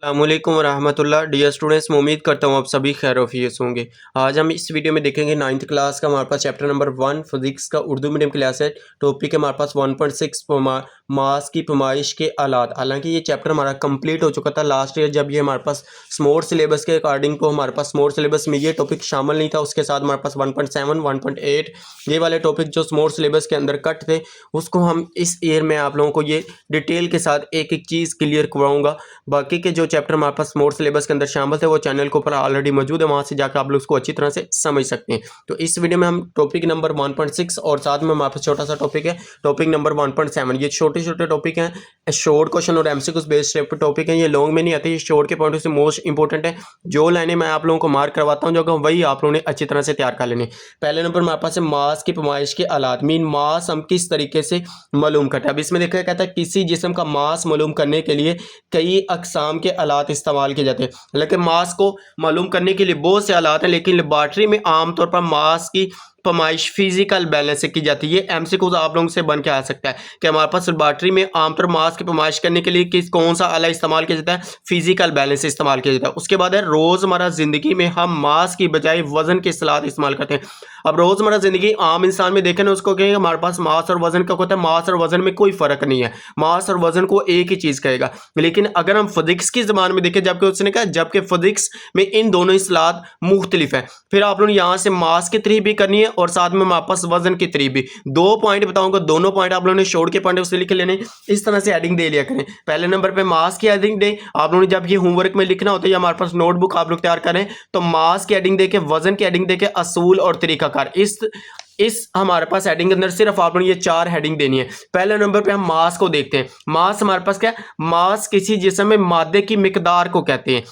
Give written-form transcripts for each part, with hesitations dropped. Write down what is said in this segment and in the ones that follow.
अस्सलामुअलैकुम वरहमतुल्लाह। Dear students, मैं उम्मीद करता हूँ आप सभी खैर-ओ-आफियत होंगे। आज हम इस वीडियो में देखेंगे 9th क्लास का हमारे पास चैप्टर नंबर 1 फिजिक्स का उर्दू मीडियम क्लास है। टॉपिक है हमारे पास 1.6 मास की पैमाइश के आलात। हालांकि ये चैप्टर हमारा कंप्लीट हो चुका था लास्ट ईयर, जब ये हमारे पास स्मॉल सिलेबस के अकॉर्डिंग तो हमारे पास स्मॉल सिलेबस में ये टॉपिक शामिल नहीं था। उसके साथ हमारे पास 1.7 1.8 ये वाले टॉपिक जो स्मॉल सिलेबस के अंदर कट थे, उसको हम इस ईयर में आप लोगों को ये डिटेल के साथ एक एक चीज़ क्लियर करवाऊँगा। बाकी के जो चैप्टर हमारे पास मोड सिलेबस के अंदर शामिल थे वो चैनल के ऊपर ऑलरेडी मौजूद है, वहाँ से जाकर आप लोग उसको अच्छी तरह से समझ सकते हैं। तो इस वीडियो में हम टॉपिक नंबर 1.6 और साथ में हमारे पास छोटा सा टॉपिक है टॉपिक नंबर 1.7। ये छोटे छोटे टॉपिक हैं, शॉर्ट क्वेश्चन और एमसीक्यूज बेस्ड टॉपिक हैं। ये लॉन्ग में नहीं आते, ये शॉर्ट के पॉइंट से मोस्ट इंपॉर्टेंट है। जो लाइनें मैं आप लोगों को मार्क करवाता हूँ, जो वही आप लोगों ने अच्छी तरह से तैयार कर लेने। पहले नंबर हमारे पास है मास की पैमाइश के आलात। मीन मास हम किस तरीके से मालूम करते हैं। अब इसमें देखा कहता है किसी जिस्म का मास मालूम करने के लिए कई अकसाम के आलात इस्तेमाल किए जाते हैं। लेकिन मास को मालूम करने के लिए बहुत से आलात हैं, लेकिन लेबॉर्ट्री में आमतौर पर मास की पैमाइश फिजिकल बैलेंस से की जाती है। ये एमसीक्यूज आप लोगों से बन के आ सकता है कि हमारे पास लेबॉर्ट्री में आमतौर पर मास की पैमाइश करने के लिए कौन सा आला इस्तेमाल किया जाता है, फिजिकल बैलेंस इस्तेमाल किया जाता है। उसके बाद है रोजमर्रा जिंदगी में हम मास की बजाय वजन के इस्तेलाह इस्तेमाल करते हैं। अब रोजमर्रा जिंदगी आम इंसान में देखें ना, उसको कहेंगे हमारे पास मास और वजन का होता है। मास और वजन में कोई फर्क नहीं है, मास और वजन को एक ही चीज कहेगा। लेकिन अगर हम फिजिक्स की जबान में देखें, जबकि उसने कहा जबकि फिजिक्स में इन दोनों इस्तेलाह मुख्तलिफ है। फिर आप लोग यहाँ से मास की तारीफ भी करनी है और साथ में हमारे पास वजन की तारीफ भी। दो पॉइंट बताऊंगा, दोनों पॉइंट आप लोगों ने शॉर्ट के पॉइंट उससे लिख लेने। इस तरह से हेडिंग दे लिया करें। पहले नंबर पे मास की हेडिंग दे। आप लोगों ने जब ये होमवर्क में लिखना होता है, हमारे पास नोटबुक आप लोग तैयार करें, तो मास की हेडिंग देके, वजन की हेडिंग देके, असूल और तरीकाकार, इस हमारे पास हेडिंग के अंदर सिर्फ आप लोगों ने ये 4 हेडिंग देनी है। पहले नंबर पे हम मास को देखते हैं। मास हमारे पास क्या है? मास किसी जिस्म में मादे की मिकदार को कहते हैं।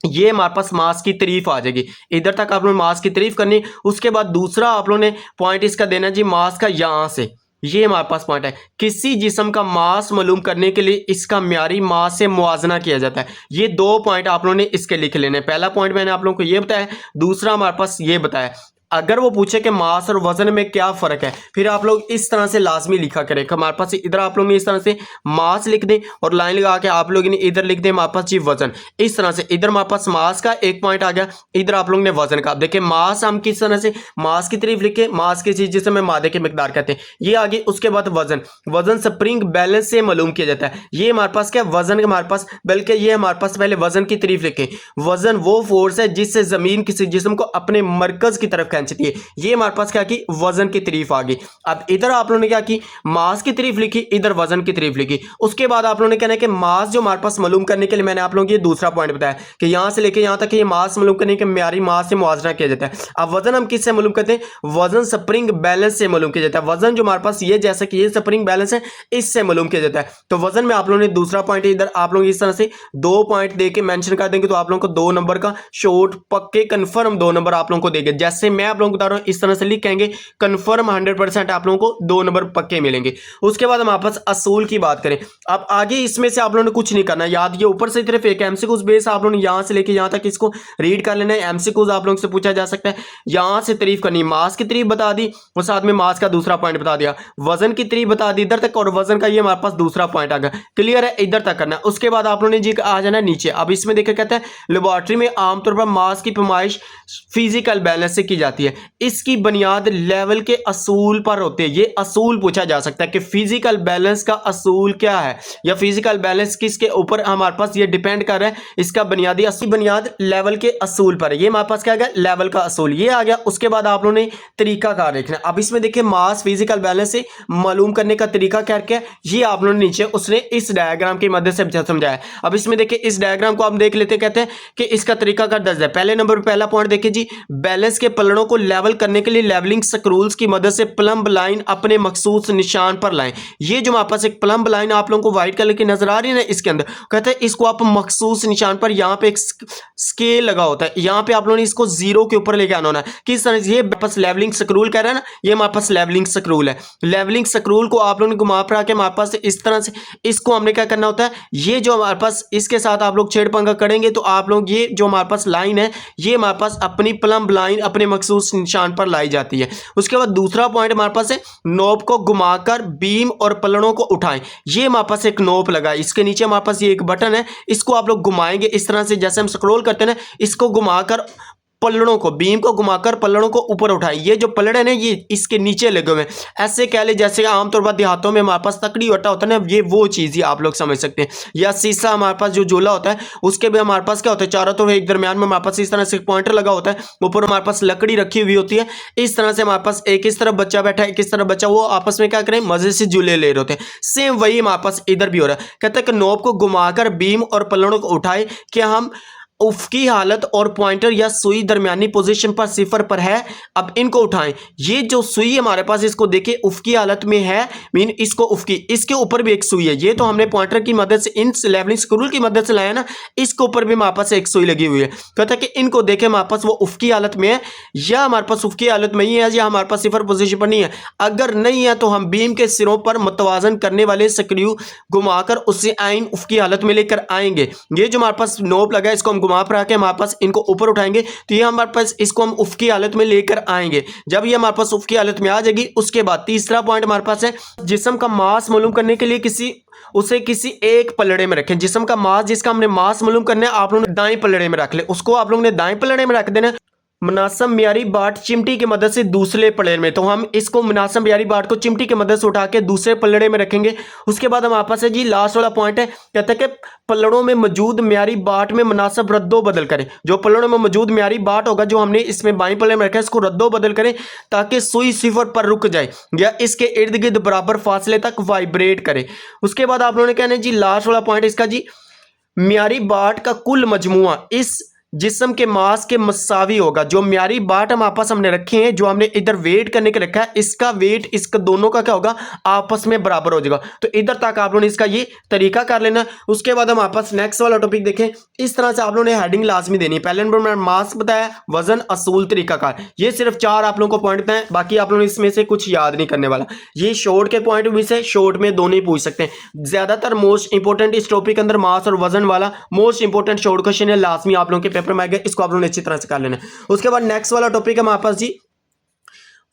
ये हमारे पास मास की तारीफ आ जाएगी। इधर तक आप लोग मास की तारीफ करनी। उसके बाद दूसरा आप लोगों ने पॉइंट इसका देना जी, मास का यहां से ये हमारे पास पॉइंट है, किसी जिस्म का मास मालूम करने के लिए इसका म्यारी मास से मुआजना किया जाता है। ये दो पॉइंट आप लोगों ने इसके लिख लेने। पहला पॉइंट मैंने आप लोगों को ये बताया, दूसरा हमारे पास ये बताया। अगर वो पूछे कि मास और वजन में क्या फर्क है, फिर आप लोग इस तरह से लाजमी लिखा करें। हमारे पास इधर आप लोग ने इस तरह से मास लिख दें और लाइन लगा के आप लोग ने इधर लिख दें हमारे पास जी वजन। इस तरह से इधर हमारे पास मास का एक पॉइंट आ गया, इधर आप लोग ने वजन का। देखिए मास हम किस तरह से मास की तारीफ लिखे, मास की चीज जिसे मादे की मिकदार कहते हैं, ये आगे। उसके बाद वजन, वजन स्प्रिंग बैलेंस से मालूम किया जाता है। ये हमारे पास क्या वजन हमारे पास, बल्कि ये हमारे पास पहले वजन की तारीफ लिखे। वजन वो फोर्स है जिससे जमीन किसी जिस्म को अपने मरकज की तरफ खींचती है। ये हमारे पास क्या की वजन की तारीफ आ गई। अब इधर आप लोगों ने क्या की, मास की तारीफ लिखी, इधर वजन की तारीफ लिखी। उसके बाद आप लोगों ने कहना है कि मास जो हमारे पास मालूम करने के लिए मैंने आप लोगों को ये दूसरा पॉइंट बताया कि यहां से लेके यहां तक ये मास मालूम करने के म्यारी मास से मुआवजा किया जाता है। अब वजन हम किससे मालूम करते हैं? वजन स्प्रिंग बैलेंस से मालूम किया जाता है। वजन जो हमारे पास ये जैसा कि ये स्प्रिंग बैलेंस है, इससे मालूम किया जाता है। तो वजन में आप लोगों ने दूसरा पॉइंट इधर आप लोग इस तरह से 2 पॉइंट देके मेंशन कर देंगे, तो आप लोगों को 2 नंबर का शॉर्ट पक्के कंफर्म 2 नंबर आप लोगों को देंगे। जैसे मैं आप लोगों को बता रहा हूं इस तरह से लिखेंगे, कंफर्म 100% आप लोगों को 2 नंबर पक्के मिलेंगे। उसके बाद हम आपस असूल की बात करें। अब आगे इसमें से आप लोगों ने कुछ नहीं करना, याद ये ऊपर से सिर्फ एक एमसीक्यूज बेस आप लोगों ने यहां से लेके यहां तक इसको रीड कर लेना है। एमसीक्यूज आप लोगों से पूछा जा सकता है, यहां से तारीफ करनी, मास की तारीफ बता दी और साथ में मास का दूसरा पॉइंट बता दिया, वजन की तारीफ बता दी इधर तक, और वजन का ये हमारे पास दूसरा पॉइंट आ गया। क्लियर है? इधर तक करना। उसके बाद आप लोगों ने जी आ जाना नीचे। अब इसमें देखिए कहता है लेबोरेटरी में आमतौर पर मास की पैमाइश फिजिकल बैलेंस से की जाती है। इसकी बुनियाद लेवल के असूल पर होते हैं। ये असूल पूछा जा सकता है कि फिजिकल बैलेंस का असूल क्या है, या फिजिकल बैलेंस किसके ऊपर हमारे पास ये डिपेंड कर रहा है। इसका बुनियादी बुनियाद लेवल के असूल पर है। ये हमारे पास क्या आ गया, लेवल का असूल ये आ गया। उसके बाद आप लोगों ने तरीका कार देखना। अब इसमें देखिए मास फिजिकल बैलेंस से मालूम करने का तरीका क्या है, ये आप लोगों ने नीचे उसने इस डायग्राम की मदद से समझाया। अब इसमें देखिए इस डायग्राम को हम देख लेते, कहते हैं कि इसका तरीका कार दर्ज है। पहले नंबर पर पहला पॉइंट देखिए जी, बैलेंस के पलड़ों को लेवल करने के लिए लेवलिंग स्क्रूल्स की मदद से प्लम्ब लाइन अपने मखसूस निशान पर लाएं। ये जो हमारे पास एक प्लम्ब लाइन आप लोगों को व्हाइट कलर की नजर आ रही है ना, इसके अंदर कहते हैं इसको आप मखसूस निशान पर, यहाँ पे एक स्केल लगा होता है, यहाँ पे आप लोगों ने इसको 0 के ऊपर लेके आना होना है। किस तरह से? ये पास लेवलिंग स्क्रूल कह रहा है ना, ये हमारे पास लेवलिंग स्क्रूल है। लेवलिंग स्क्रूल को आप लोगों ने घुमा फिरा के हमारे पास इस तरह से इसको हमने क्या करना होता है, ये जो हमारे पास इसके साथ आप लोग छेड़ पंगा करेंगे तो आप लोग ये जो हमारे पास लाइन है, ये हमारे पास अपनी प्लम्ब लाइन अपने मखसूस मखसूस निशान पर लाई जाती है। उसके बाद दूसरा पॉइंट हमारे पास है नोब को घुमाकर बीम और पलड़ों को उठाएं। ये हमारे पास एक नोब लगा है, इसके नीचे हमारे पास ये एक बटन है, इसको आप लोग घुमाएंगे इस तरह से, जैसे हम स्क्रॉल करते हैं ना, इसको घुमाकर पलड़ों को, बीम को घुमाकर पलड़ों को ऊपर उठाएं। ये जो पलड़े हैं ये इसके नीचे लगे हुए हैं, ऐसे कह ले जैसे आमतौर पर देहातों में हमारे पास तकड़ी वट्टा होता है ना, ये वो चीज़ ही आप लोग समझ सकते हैं। या शीशा हमारे पास जो झोला होता है उसके भी हमारे पास क्या होता है, चारों तरफ एक दरमियान में हमारे पास इस तरह से पॉइंटर लगा होता है, ऊपर हमारे पास लकड़ी रखी हुई होती है। इस तरह से हमारे पास एक इस तरफ बच्चा बैठा है, एक इस तरफ बच्चा, वो आपस में क्या करें, मजे से झूले ले रहे होते हैं। सेम वही हमारे पास इधर भी हो रहा है। कहते हैं कि नोब को घुमाकर बीम और पलड़ों को उठाए कि हम उफ़की हालत और पॉइंटर या सुई दरमियानी पोजीशन पर सिफर पर है, अब इनको उठाएं। ये जो सुई हमारे पास, इसको देखिए उफ़की हालत में है, मीन इसको उफ़की, इसके ऊपर भी एक सुई है। ये तो हमने पॉइंटर की मदद से, इन लेवलिंग स्क्रूल की मदद से लाया ना, इसके ऊपर भी हमारे पास एक सुई लगी हुई है। कहता है कि इनको देखें हमारे पास वो उफ़की हालत में है या हमारे पास उफ़की हालत में ही है, या हमारे पास सिफर पोजीशन पर नहीं है। अगर नहीं है तो हम बीम के सिरों पर मुतवाजन करने वाले स्क्रू घुमाकर उसे आइन उफ़की हालत में लेकर आएंगे। ये जो हमारे पास नोब लगा है, इसको हम घुमा फिरा के हमारे पास इनको ऊपर उठाएंगे तो ये हमारे पास, इसको हम उफ़की हालत में लेकर आएंगे। जब ये हमारे पास उफ़की हालत में आ जाएगी, उसके बाद तीसरा पॉइंट हमारे पास है जिस्म का मास मालूम करने के लिए उसे किसी एक पलड़े में रखें। जिस्म का मास, जिसका हमने मास मालूम करना है, आप लोगों ने दाएं पलड़े में रख ले, उसको आप लोगों ने दाएं पलड़े में रख देना। मुनासिब मियारी बाट चिमटी की मदद से दूसरे पलड़े में, तो हम इसको मुनासिब मियारी बाट को चिमटी की मदद से उठा के दूसरे पलड़े में रखेंगे। उसके बाद हमारे पास है जी लास्ट वाला पॉइंट है, कहते हैं कि पलड़ों में मौजूद मियारी बाट में मुनासिब रद्दो बदल करें। जो पलड़ों में मौजूद मियारी बाट होगा, जो हमने इसमें बाएं पलड़े में रखा है, इसको रद्दो बदल करें ताकि सुई सिफर पर रुक जाए या इसके इर्द गिर्द बराबर फासले तक वाइब्रेट करे। उसके बाद आप लोगों ने कहना है जी लास्ट वाला पॉइंट इसका जी, मियारी बाट का कुल मजमुआ इस जिस्म के मास के मसावी होगा। जो म्यारी बाट हम आपस हमने रखे हैं, जो हमने इधर वेट करने के रखा है, इसका वेट इसका दोनों का क्या होगा, आपस में बराबर हो जाएगा। तो इधर तक आप लोगों ने इसका ये तरीका कर लेना। उसके बाद हम आपस नेक्स्ट वाला टॉपिक देखें। इस तरह से आप लोगों ने हेडिंग लाजमी देनी है। पहले नंबर में मास बताया, वजन, असूल, तरीकाकार, ये सिर्फ 4 आप लोगों को पॉइंट बताएं, बाकी आप लोगों ने इसमें से कुछ याद नहीं करने वाला। ये शॉर्ट के पॉइंट में से शॉर्ट में दोनों ही पूछ सकते हैं। ज्यादातर मोस्ट इंपोर्टेंट इस टॉपिक के अंदर मास और वजन वाला मोस्ट इंपोर्टेंट शॉर्ट क्वेश्चन है, लाजमी आप लोगों के पेपर में आएगा। इसको आप लोगों ने अच्छी तरह से कर लेना है। उसके बाद नेक्स्ट वाला टॉपिक है हमारे पास जी,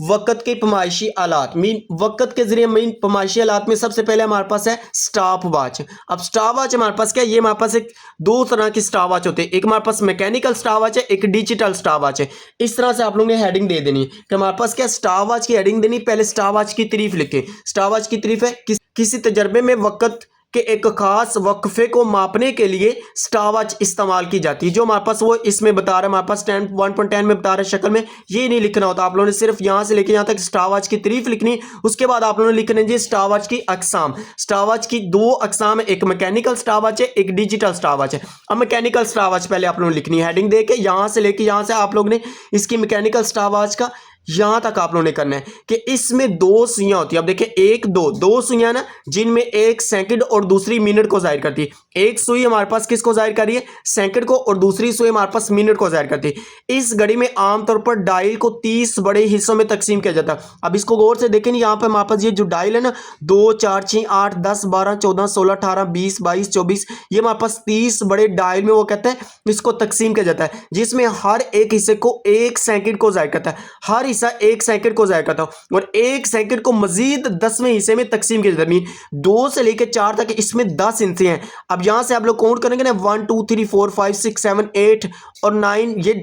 वक्त के पैमाइशी आलात। मीन वक्त के जरिए मीन पैमाइशी आलात में सबसे पहले हमारे पास है स्टॉप वॉच। अब स्टॉप वॉच हमारे पास क्या है, ये हमारे पास एक 2 तरह की स्टॉप वॉच होते हैं। एक हमारे पास मैकेनिकल स्टॉप वॉच है, एक डिजिटल स्टॉप वॉच है। इस तरह से आप लोगों ने हेडिंग दे देनी है कि हमारे पास क्या स्टॉप वॉच की हेडिंग देनी। पहले स्टॉप वॉच की तारीफ लिखे। स्टॉप वॉच की तारीफ है किसी तजर्बे में वक्त कि एक खास वक्फे को मापने के लिए स्टॉपवॉच इस्तेमाल की जाती है। जो हमारे पास वो इसमें बता रहा है, हमारे पास 1.10 में बता रहा है शक्ल में, ये नहीं लिखना होता। आप लोगों ने सिर्फ यहां से लेके यहां तक स्टॉपवॉच की तारीफ लिखनी। उसके बाद आप लोगों ने लिखना है स्टॉपवॉच की अकसाम। स्टॉपवॉच की 2 अकसाम है, एक मैकेनिकल स्टॉपवॉच है, एक डिजिटल स्टॉपवॉच है। अब मैकेनिकल स्टॉपवॉच पहले आप लोगों ने लिखनी है, हेडिंग दे के यहां से लेके यहां से आप लोग ने इसकी मैकेनिकल स्टॉपवॉच का यहां तक आप लोगों ने करना है कि इसमें 2 सुइयां होती है। अब देखिए 1 2 सुइयां ना, जिनमें एक सेकंड और दूसरी मिनट को जाहिर करती है। एक सुई हमारे पास किसको जाहिर कर रही है, सेकंड को, और दूसरी सुई हमारे पास मिनट को जाहिर करती है। इस घड़ी में आमतौर पर डायल को 30 बड़े हिस्सों में तकसीम किया जाता है। अब इसको गौर से देखें, यहाँ पे हमारे पास ये जो डायल है ना, 2 4 6 8 10 12 14 16 18 20 22 24, ये हमारे पास 30 बड़े डायल में वो कहते हैं इसको तकसीम किया जाता है, जिसमें हर एक हिस्से को 1 सेकंड को जाहिर करता है। हर 1 सेकंड को जाहिर करता हूं, और 1 सेकंड को मजीद 10वें हिस्से में तकसीम किया जाता है। 2 से लेकर 4 तक इसमें 10 हिस्से हैं। अब यहां से आप लोग काउंट करेंगे ना, 1 2 3 4 5 6 7 8 और 9, ये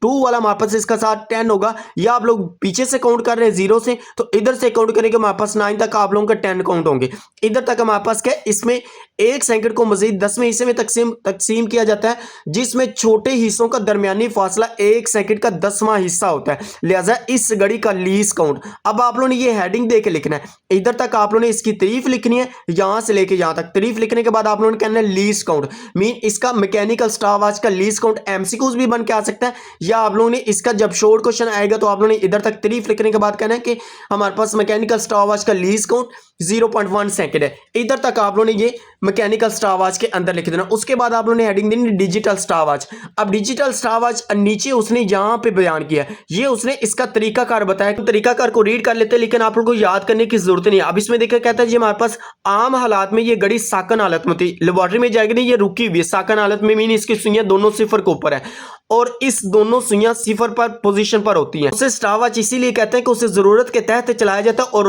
2 वाला हमारे पास इसका साथ 10 होगा। या आप लोग पीछे से काउंट कर रहे हैं 0 से, तो इधर से काउंट करेंगे हमारे पास 9 तक आप लोगों का 10 काउंट होंगे। इधर तक हमारे पास क्या, इसमें 1 सेकंड को मजीद 10वें हिस्से में तकसीम किया जाता है, जिसमें छोटे हिस्सों का दरमियानी फासला 1 सेकंड का 10वां हिस्सा होता है। लिहाजा इस घड़ी का लीस्ट काउंट। अब आप लोगों ने ये हेडिंग दे के लिखना है। इधर तक आप लोगों ने इसकी तारीफ लिखनी है, यहां से लेके यहां तक। तारीफ लिखने के बाद आप लोगों ने कहना है लीस्ट काउंट। मीन इसका मैकेनिकल स्टॉपवॉच का लीस्ट काउंट एमसीक्यूज भी बन के आ सकता है, या आप लोगों ने इसका जब शॉर्ट क्वेश्चन आएगा तो आप लोगों ने इधर तक तारीफ लिखने के बाद कहना है कि हमारे पास मैकेनिकल स्टॉपवॉच का लीस्ट काउंट 0.1 सेकंड है। इधर तक आप लोगों ने ये मैकेनिकल स्टॉपवॉच के अंदर लिख देना। उसके बाद आप लोगों ने हेडिंग देनी डिजिटल स्टॉपवॉच। अब डिजिटल स्टॉपवॉच नीचे उसने यहां पे बयान किया, ये उसने इसका तरीकाकार बताया। तो तरीकाकार को रीड कर लेते हैं, लेकिन आप लोगों को याद करने की जरूरत नहीं है। अब इसमें देखिए कहता है जी हमारे पास आम हालात में ये घड़ी साकन हालत में होती है, लेबोरेटरी में जाएगी नहीं, ये रुकी हुई है साकन हालत में। मीन इसकी सुइयां दोनों सिफर के ऊपर है, और इस दोनों सुइयां सिफर पर पोजीशन पर होती हैं। उसे स्टॉप वॉच इसीलिए कहते हैं कि उसे जरूरत के तहत चलाया जाता है और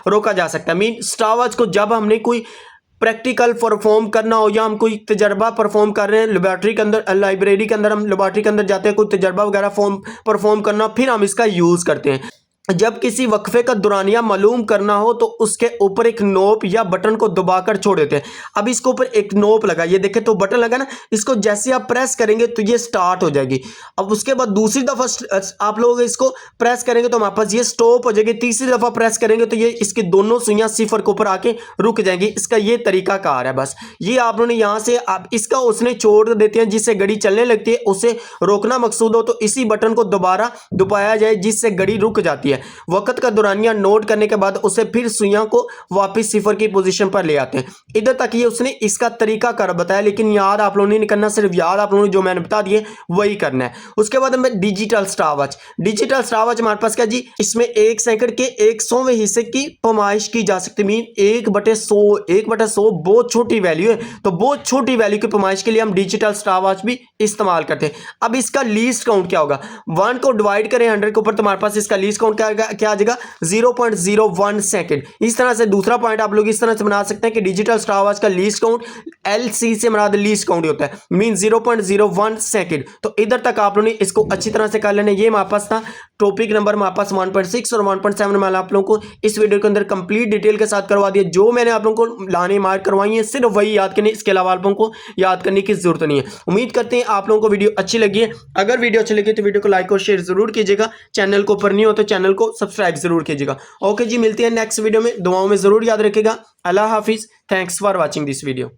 रोका जा सकता है। मीन स्टॉप वॉच को जब हमने कोई प्रैक्टिकल परफॉर्म करना हो या हम कोई तजर्बा परफॉर्म कर रहे हैं लेबोरेटरी के अंदर, लाइब्रेरी के अंदर, हम लेबोरेटरी के अंदर जाते हैं, कोई तजर्बा वगैरह परफॉर्म करना, फिर हम इसका यूज़ करते हैं। जब किसी वक्फे का दुरानिया मालूम करना हो तो उसके ऊपर एक नोब या बटन को दबाकर छोड़ देते हैं। अब इसके ऊपर एक नोब लगा, ये देखें तो बटन लगा ना, इसको जैसे आप प्रेस करेंगे तो ये स्टार्ट हो जाएगी। अब उसके बाद दूसरी दफा आप लोग इसको प्रेस करेंगे तो हमारे पास ये स्टॉप हो जाएगी। तीसरी दफा प्रेस करेंगे तो ये इसकी दोनों सुइयां सिफर के ऊपर आके रुक जाएंगी। इसका ये तरीका कार है। बस ये आप लोगों ने यहाँ से आप इसका उसने छोड़ देते हैं जिससे घड़ी चलने लगती है। उसे रोकना मकसूद हो तो इसी बटन को दोबारा दबाया जाए जिससे घड़ी रुक जाती है। वक्त का दुरानिया नोट करने के बाद उसे फिर सुइयां को वापस सिफर की पोजीशन पर ले आते हैं। इधर तक ये उसने इसका तरीका कर बताया, लेकिन याद आप लोगों ने नहीं करना, सिर्फ याद आप लोगों ने जो मैंने बता दिए वही करना है। उसके बाद हमें digital stop watch. Digital stop watch हमारे पास क्या जी, इसमें 1 सेकंड के 100वें हिस्से की पैमाइश की जा सकती है। मीन 1/100 बहुत छोटी वैल्यू है, तो बहुत छोटी वैल्यू की पैमाइश के लिए हम डिजिटल स्टॉप वॉच भी इस्तेमाल करते हैं। अब इसका लीस्ट काउंट क्या होगा, 1 को डिवाइड करें 100 के ऊपर तो हमारे पास इसका लीस्ट काउंट क्या आ जाएगा, 0.01 सेकंड। इस तरह से दूसरा पॉइंट आप लोग इस तरह से बना सकते हैं कि डिजिटल स्टॉप वॉच का लीस्ट काउंट LC से मराद लीस्ट काउंट होता है, मीन 0.01 सेकंड। तो इधर तक आप लोगों ने इसको अच्छी तरह से कर लेना। ये हमारे पास था टॉपिक नंबर हमारे पास 1.6 और 1.7 में आप लोगों को इस वीडियो के अंदर कंप्लीट डिटेल के साथ करवा दिया। जो मैंने आप लोगों को लाने मार्क करवाई है सिर्फ वही याद करनी, इसके अलावा आप लोगों को याद करने की जरूरत नहीं है। उम्मीद करते हैं आप लोगों को वीडियो अच्छी लगी है। अगर वीडियो अच्छी लगी तो वीडियो को लाइक और शेयर जरूर कीजिएगा। चैनल को ऊपर नहीं हो तो चैनल को सब्सक्राइब जरूर कीजिएगा। ओके जी, मिलते हैं नेक्स्ट वीडियो में। दुआओं में जरूर याद रखिएगा। अल्लाह हाफिज। Thanks for watching this video.